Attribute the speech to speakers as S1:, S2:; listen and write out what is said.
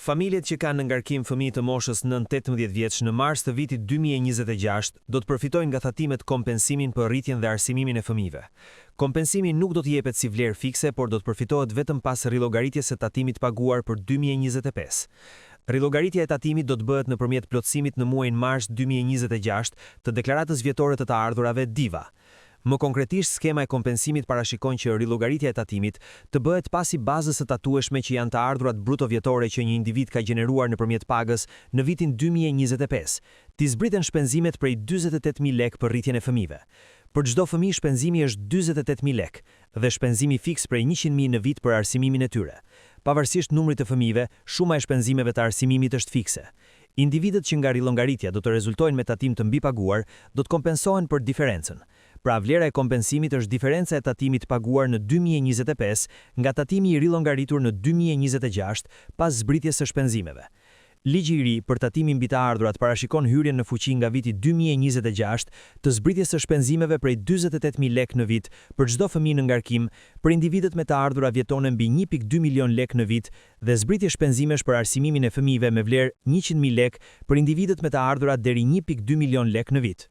S1: Familjet që kanë në ngarkim fëmijë të moshës nën 18 vjeç në mars të vitit 2026 do të përfitojnë nga thatimet kompensimin për rritjen dhe arsimimin e fëmijëve. Kompensimi nuk do të jepet si vlerë fikse, por do të përfitohet vetëm pas rillogaritjes së tatimit paguar për 2025. Rillogaritja e tatimit do të bëhet nëpërmjet plotësimit në muajin mars 2026 të deklaratës vjetore të të ardhurave DIVA. Më konkretisht, skema e kompensimit parashikon që rillogaritja e tatimit të bëhet pasi bazës së tatueshme që janë të ardhurat bruto vjetore që një individ ka gjeneruar nëpërmjet pagës në vitin 2025, t'i zbriten shpenzimet prej 48.000 lek për rritjen e fëmijëve. Për çdo fëmijë shpenzimi është 48.000 lek dhe shpenzimi fiks prej 100.000 në vit për arsimimin e tyre. Pavarësisht numrit të fëmijëve, shuma e shpenzimeve të arsimimit është fikse. Individët që nga rillogaritja do të rezultojnë me tatim të mbipaguar do të kompensohen për diferencën. Pra vlera e kompensimit është diferenca e tatimit paguar në 2025 nga tatimi i rilongaritur në 2026 pas zbritjes së shpenzimeve. Ligji i ri për tatimin mbi të ardhurat parashikon hyrjen në fuqi nga viti 2026 të zbritjes së shpenzimeve prej 48.000 lek në vit për çdo fëmijë në ngarkim, për individët me të ardhura vjetone mbi 1.2 milion lek në vit dhe zbritje shpenzimesh për arsimimin e fëmijëve me vlerë 100.000 lek për individët me të ardhura deri 1.2 milion lek në vit.